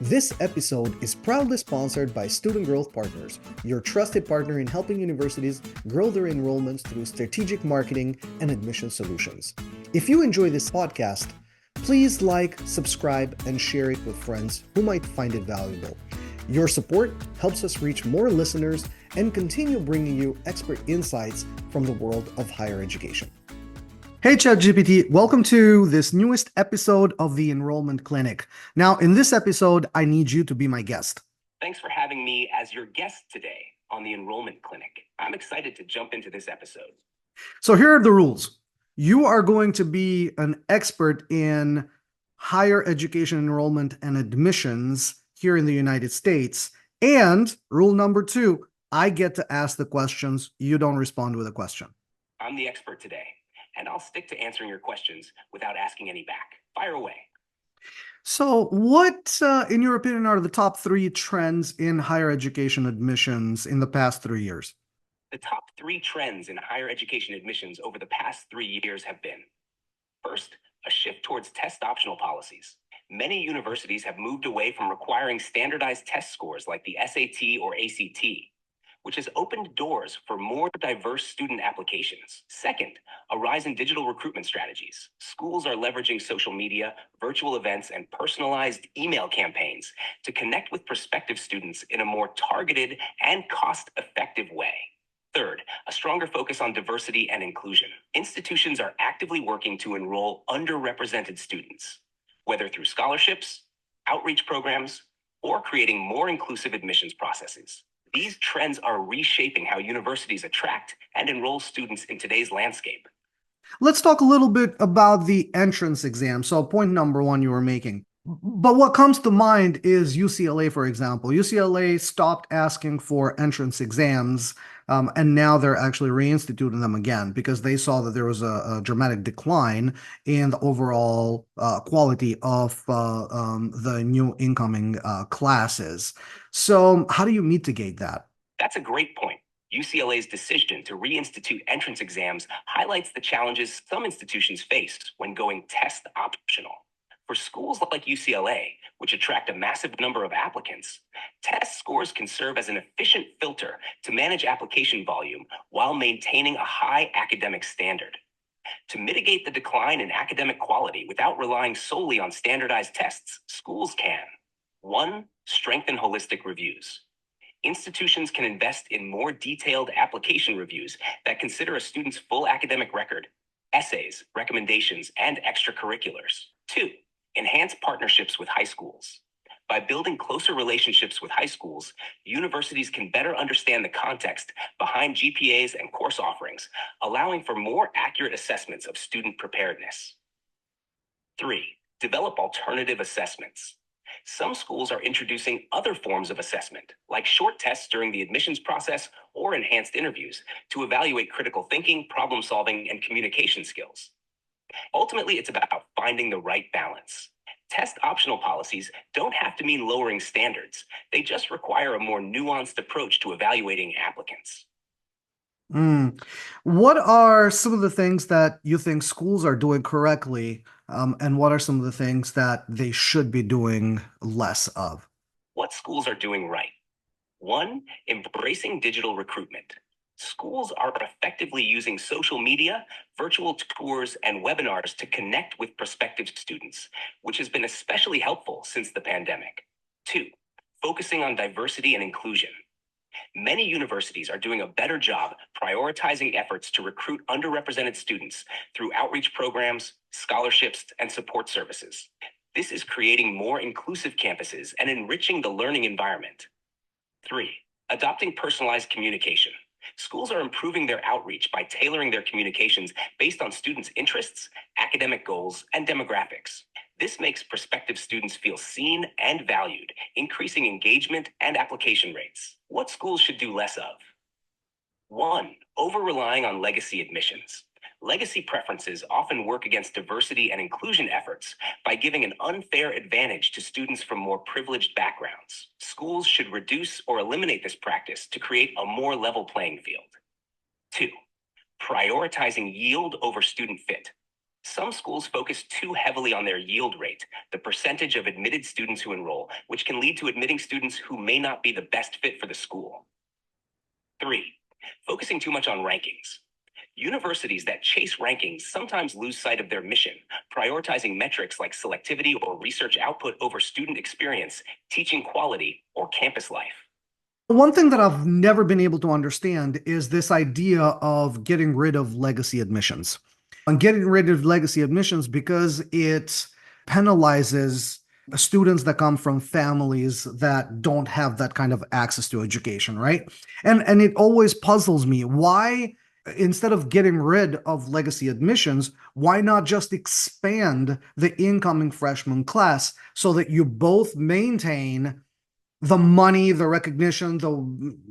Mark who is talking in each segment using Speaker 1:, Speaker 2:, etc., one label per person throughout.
Speaker 1: This episode is proudly sponsored by Student Growth Partners, your trusted partner in helping universities grow their enrollments through strategic marketing and admission solutions. If you enjoy this podcast, please like, subscribe, and share it with friends who might find it valuable. Your support helps us reach more listeners and continue bringing you expert insights from the world of higher education. Hey ChatGPT, welcome to this newest episode of the Enrollment Clinic. Now, in this episode, I need you to be my guest.
Speaker 2: Thanks for having me as your guest today on the Enrollment Clinic. I'm excited to jump into this episode.
Speaker 1: So here are the rules. You are going to be an expert in higher education enrollment and admissions here in the United States. And rule number 2, I get to ask the questions. You don't respond with a question.
Speaker 2: I'm the expert today, and I'll stick to answering your questions without asking any back. Fire away.
Speaker 1: So what, in your opinion, are the top 3 trends in higher education admissions in the past 3 years?
Speaker 2: The top 3 trends in higher education admissions over the past 3 years have been: first, a shift towards test optional policies. Many universities have moved away from requiring standardized test scores like the SAT or ACT, which has opened doors for more diverse student applications. Second, a rise in digital recruitment strategies. Schools are leveraging social media, virtual events, and personalized email campaigns to connect with prospective students in a more targeted and cost-effective way. Third, a stronger focus on diversity and inclusion. Institutions are actively working to enroll underrepresented students, whether through scholarships, outreach programs, or creating more inclusive admissions processes. These trends are reshaping how universities attract and enroll students in today's landscape.
Speaker 1: Let's talk a little bit about the entrance exam. So point number 1 you were making. But what comes to mind is UCLA, for example. UCLA stopped asking for entrance exams, and now they're actually reinstituting them again because they saw that there was a dramatic decline in the overall quality of the new incoming classes. So how do you mitigate that?
Speaker 2: That's a great point. UCLA's decision to reinstitute entrance exams highlights the challenges some institutions face when going test optional. For schools like UCLA, which attract a massive number of applicants, test scores can serve as an efficient filter to manage application volume while maintaining a high academic standard. To mitigate the decline in academic quality without relying solely on standardized tests, schools can: 1. Strengthen holistic reviews. Institutions can invest in more detailed application reviews that consider a student's full academic record, essays, recommendations, and extracurriculars. 2. Enhance partnerships with high schools. By building closer relationships with high schools, universities can better understand the context behind GPAs and course offerings, allowing for more accurate assessments of student preparedness. 3. Develop alternative assessments. Some schools are introducing other forms of assessment, like short tests during the admissions process or enhanced interviews, to evaluate critical thinking, problem solving, and communication skills. Ultimately, it's about finding the right balance. Test optional policies don't have to mean lowering standards. They just require a more nuanced approach to evaluating applicants.
Speaker 1: What are some of the things that you think schools are doing correctly, and what are some of the things that they should be doing less of?
Speaker 2: What schools are doing right? 1. Embracing digital recruitment. Schools are effectively using social media, virtual tours, and webinars to connect with prospective students, which has been especially helpful since the pandemic. 2. Focusing on diversity and inclusion. Many universities are doing a better job prioritizing efforts to recruit underrepresented students through outreach programs, scholarships, and support services. This is creating more inclusive campuses and enriching the learning environment. 3. Adopting personalized communication. Schools are improving their outreach by tailoring their communications based on students' interests, academic goals, and demographics. This makes prospective students feel seen and valued, increasing engagement and application rates. What schools should do less of? 1. Over-relying on legacy admissions. Legacy preferences often work against diversity and inclusion efforts by giving an unfair advantage to students from more privileged backgrounds. Schools should reduce or eliminate this practice to create a more level playing field. 2. Prioritizing yield over student fit. Some schools focus too heavily on their yield rate, the percentage of admitted students who enroll, which can lead to admitting students who may not be the best fit for the school. 3. Focusing too much on rankings. Universities that chase rankings sometimes lose sight of their mission, prioritizing metrics like selectivity or research output over student experience, teaching quality, or campus life.
Speaker 1: One thing that I've never been able to understand is this idea of getting rid of legacy admissions. And getting rid of legacy admissions because it penalizes students that come from families that don't have that kind of access to education, right? And it always puzzles me why, instead of getting rid of legacy admissions, why not just expand the incoming freshman class so that you both maintain the money, the recognition,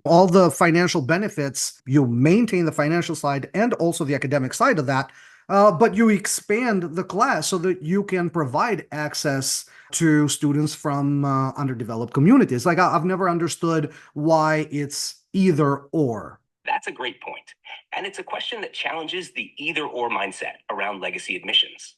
Speaker 1: all the financial benefits. You maintain the financial side and also the academic side of that, but you expand the class so that you can provide access to students from underdeveloped communities. Like I've never understood why it's either or.
Speaker 2: That's a great point. And it's a question that challenges the either or mindset around legacy admissions.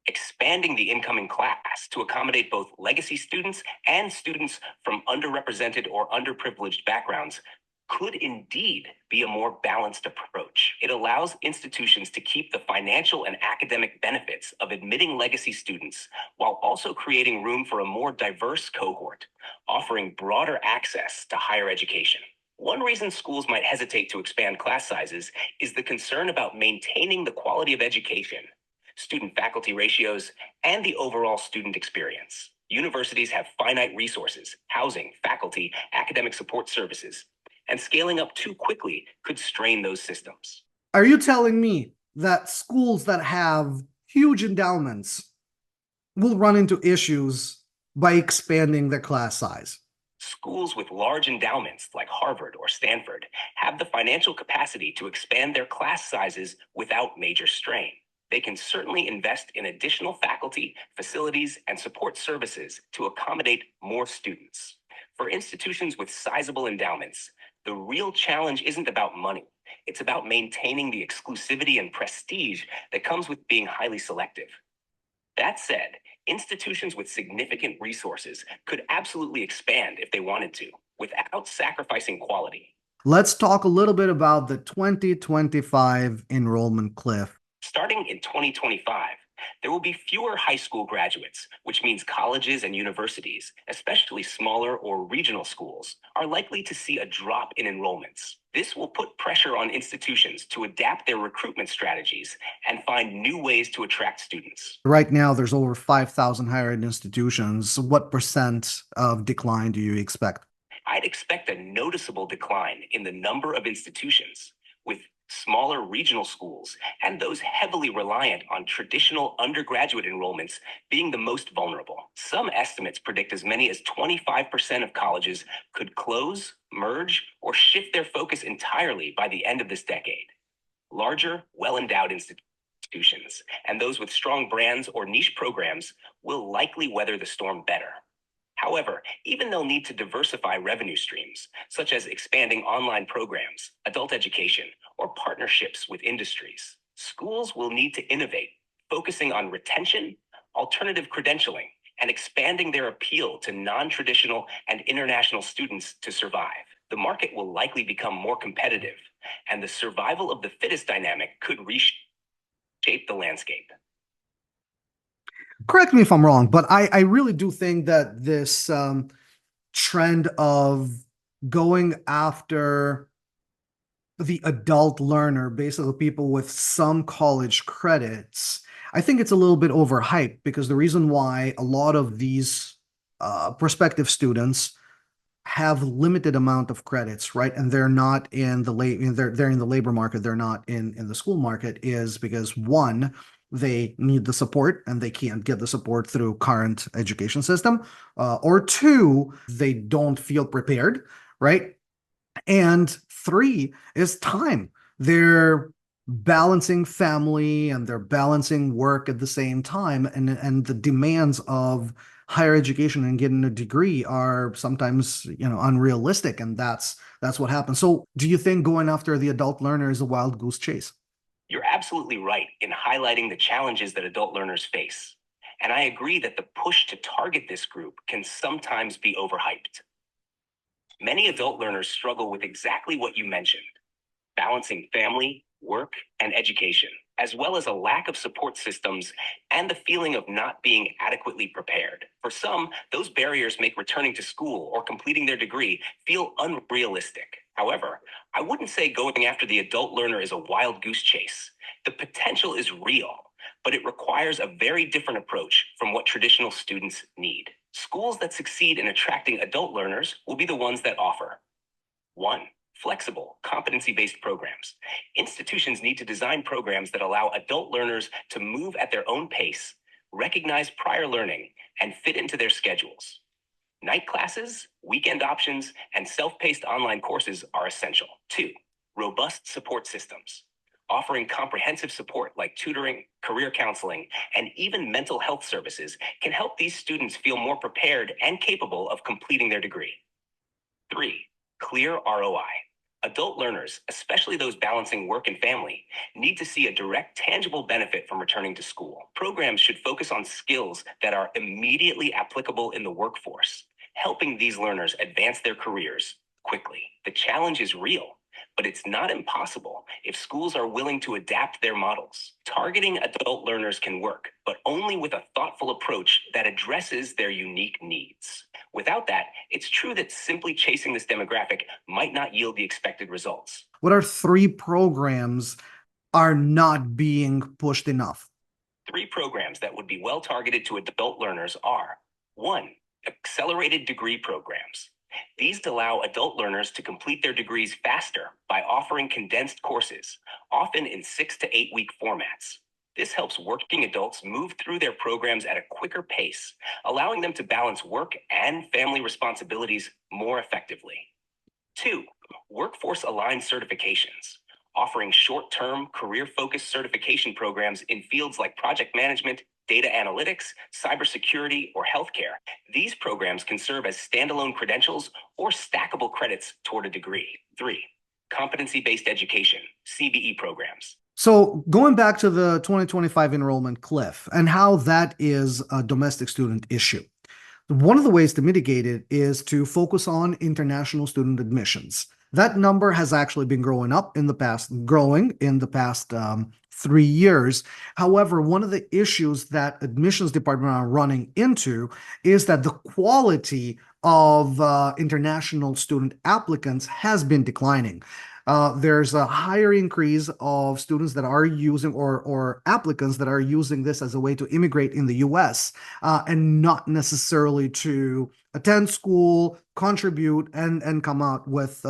Speaker 2: Expanding the incoming class to accommodate both legacy students and students from underrepresented or underprivileged backgrounds could indeed be a more balanced approach. It allows institutions to keep the financial and academic benefits of admitting legacy students while also creating room for a more diverse cohort, offering broader access to higher education. One reason schools might hesitate to expand class sizes is the concern about maintaining the quality of education, student-faculty ratios, and the overall student experience. Universities have finite resources, housing, faculty, academic support services, and scaling up too quickly could strain those systems.
Speaker 1: Are you telling me that schools that have huge endowments will run into issues by expanding their class size?
Speaker 2: Schools with large endowments like Harvard or Stanford have the financial capacity to expand their class sizes without major strain. They can certainly invest in additional faculty, facilities, and support services to accommodate more students. For institutions with sizable endowments, the real challenge isn't about money. It's about maintaining the exclusivity and prestige that comes with being highly selective. That said, institutions with significant resources could absolutely expand if they wanted to, without sacrificing quality.
Speaker 1: Let's talk a little bit about the 2025 enrollment cliff.
Speaker 2: Starting in 2025, there will be fewer high school graduates, which means colleges and universities, especially smaller or regional schools, are likely to see a drop in enrollments. This will put pressure on institutions to adapt their recruitment strategies and find new ways to attract students.
Speaker 1: Right now, there's over 5,000 higher ed institutions. What percent of decline do you expect?
Speaker 2: I'd expect a noticeable decline in the number of institutions, with smaller regional schools and those heavily reliant on traditional undergraduate enrollments being the most vulnerable. Some estimates predict as many as 25% of colleges could close, merge, or shift their focus entirely by the end of this decade. Larger, well-endowed institutions and those with strong brands or niche programs will likely weather the storm better. However, even they'll need to diversify revenue streams, such as expanding online programs, adult education, or partnerships with industries. Schools will need to innovate, focusing on retention, alternative credentialing, and expanding their appeal to non-traditional and international students to survive. The market will likely become more competitive, and the survival of the fittest dynamic could reshape the landscape.
Speaker 1: Correct me if I'm wrong, but I really do think that this trend of going after the adult learner, basically people with some college credits, I think it's a little bit overhyped, because the reason why a lot of these prospective students have limited amount of credits, right? And they're not in the they're in the labor market, they're not in the school market, is because one, they need the support and they can't get the support through current education system, or two, they don't feel prepared, right? And three is time. They're balancing family and they're balancing work at the same time, and the demands of higher education and getting a degree are sometimes, unrealistic, and that's what happens. So do you think going after the adult learner is a wild goose chase?
Speaker 2: You're absolutely right in highlighting the challenges that adult learners face. And I agree that the push to target this group can sometimes be overhyped. Many adult learners struggle with exactly what you mentioned: balancing family, work, and education, as well as a lack of support systems and the feeling of not being adequately prepared. For some, those barriers make returning to school or completing their degree feel unrealistic. However, I wouldn't say going after the adult learner is a wild goose chase. The potential is real, but it requires a very different approach from what traditional students need. Schools that succeed in attracting adult learners will be the ones that offer: 1. Flexible, competency-based programs. Institutions need to design programs that allow adult learners to move at their own pace, recognize prior learning, and fit into their schedules. Night classes, weekend options, and self-paced online courses are essential. 2. Robust support systems. Offering comprehensive support like tutoring, career counseling, and even mental health services can help these students feel more prepared and capable of completing their degree. 3. Clear ROI. Adult learners, especially those balancing work and family, need to see a direct, tangible benefit from returning to school. Programs should focus on skills that are immediately applicable in the workforce, helping these learners advance their careers quickly. The challenge is real, but it's not impossible if schools are willing to adapt their models. Targeting adult learners can work, but only with a thoughtful approach that addresses their unique needs. Without that, it's true that simply chasing this demographic might not yield the expected results.
Speaker 1: What are 3 programs are not being pushed enough?
Speaker 2: 3 programs that would be well targeted to adult learners are: 1. Accelerated degree programs. These allow adult learners to complete their degrees faster by offering condensed courses, often in 6 to 8 week formats. This helps working adults move through their programs at a quicker pace, allowing them to balance work and family responsibilities more effectively. 2. Workforce-aligned certifications, offering short-term, career-focused certification programs in fields like project management, data analytics, cybersecurity, or healthcare. These programs can serve as standalone credentials or stackable credits toward a degree. 3. Competency-based education, CBE programs.
Speaker 1: So going back to the 2025 enrollment cliff and how that is a domestic student issue. One of the ways to mitigate it is to focus on international student admissions. That number has actually been growing in the past 3 years. However, one of the issues that admissions department are running into is that the quality of international student applicants has been declining. There's a higher increase of students that are using or applicants that are using this as a way to immigrate in the US and not necessarily to attend school, contribute, and come out with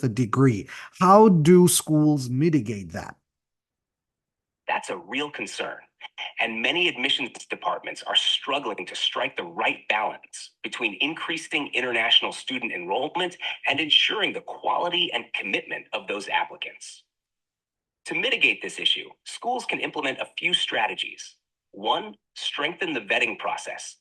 Speaker 1: a degree. How do schools mitigate that?
Speaker 2: That's a real concern. And many admissions departments are struggling to strike the right balance between increasing international student enrollment and ensuring the quality and commitment of those applicants. To mitigate this issue, schools can implement a few strategies. 1. Strengthen the vetting process.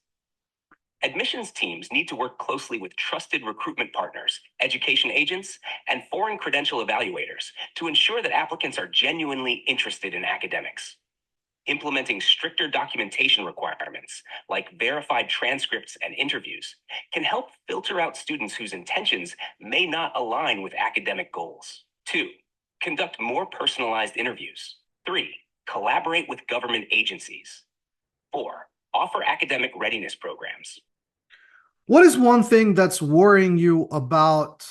Speaker 2: Admissions teams need to work closely with trusted recruitment partners, education agents, and foreign credential evaluators to ensure that applicants are genuinely interested in academics. Implementing stricter documentation requirements, like verified transcripts and interviews, can help filter out students whose intentions may not align with academic goals. 2. Conduct more personalized interviews. 3. Collaborate with government agencies. 4. Offer academic readiness programs.
Speaker 1: What is one thing that's worrying you about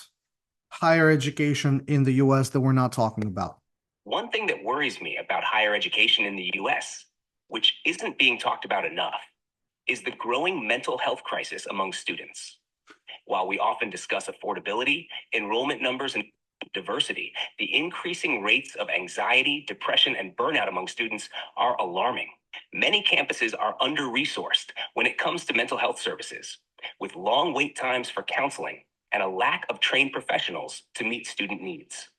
Speaker 1: higher education in the US that we're not talking about?
Speaker 2: One thing that worries me about higher education in the US, which isn't being talked about enough, is the growing mental health crisis among students. While we often discuss affordability, enrollment numbers, and diversity, the increasing rates of anxiety, depression, and burnout among students are alarming. Many campuses are under-resourced when it comes to mental health services, with long wait times for counseling and a lack of trained professionals to meet student needs.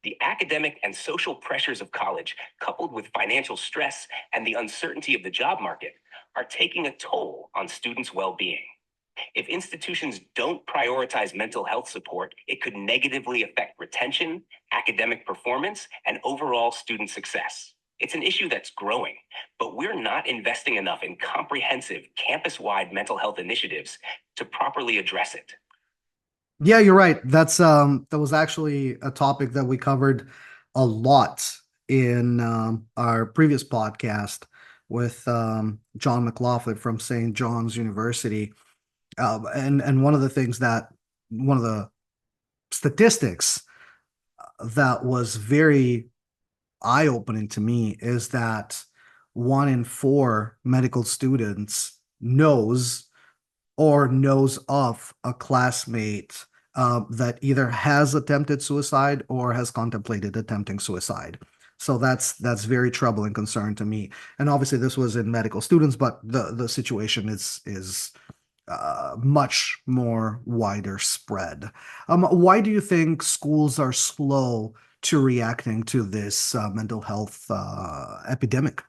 Speaker 2: The academic and social pressures of college, coupled with financial stress and the uncertainty of the job market, are taking a toll on students' well-being. If institutions don't prioritize mental health support, it could negatively affect retention, academic performance, and overall student success. It's an issue that's growing, but we're not investing enough in comprehensive campus-wide mental health initiatives to properly address it.
Speaker 1: Yeah, you're right. That was actually a topic that we covered a lot in our previous podcast with John McLaughlin from St. John's University. And one of the things that one of the statistics that was very eye-opening to me is that 1 in 4 medical students knows of a classmate that either has attempted suicide or has contemplated attempting suicide. So that's very troubling concern to me. And obviously, this was in medical students, but the situation is much more wider spread. Why do you think schools are slow to reacting to this mental health epidemic?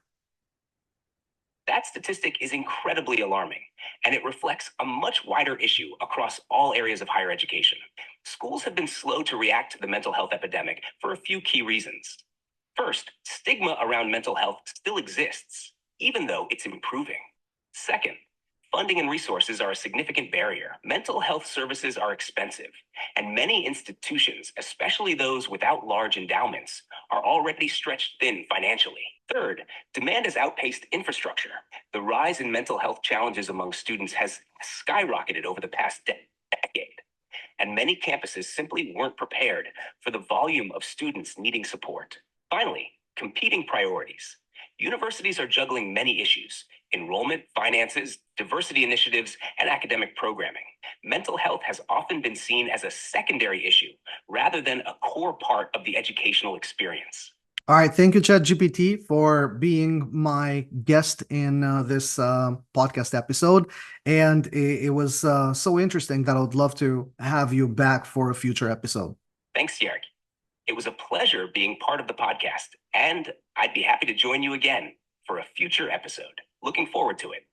Speaker 2: That statistic is incredibly alarming, and it reflects a much wider issue across all areas of higher education. Schools have been slow to react to the mental health epidemic for a few key reasons. First, stigma around mental health still exists, even though it's improving. Second, funding and resources are a significant barrier. Mental health services are expensive, and many institutions, especially those without large endowments, are already stretched thin financially. Third, demand has outpaced infrastructure. The rise in mental health challenges among students has skyrocketed over the past decade, and many campuses simply weren't prepared for the volume of students needing support. Finally, competing priorities. Universities are juggling many issues: enrollment, finances, diversity initiatives, and academic programming. Mental health has often been seen as a secondary issue rather than a core part of the educational experience.
Speaker 1: All right, thank you, ChatGPT, for being my guest in this podcast episode. And it was so interesting that I would love to have you back for a future episode.
Speaker 2: Thanks, Gjergj. It was a pleasure being part of the podcast, and I'd be happy to join you again for a future episode. Looking forward to it.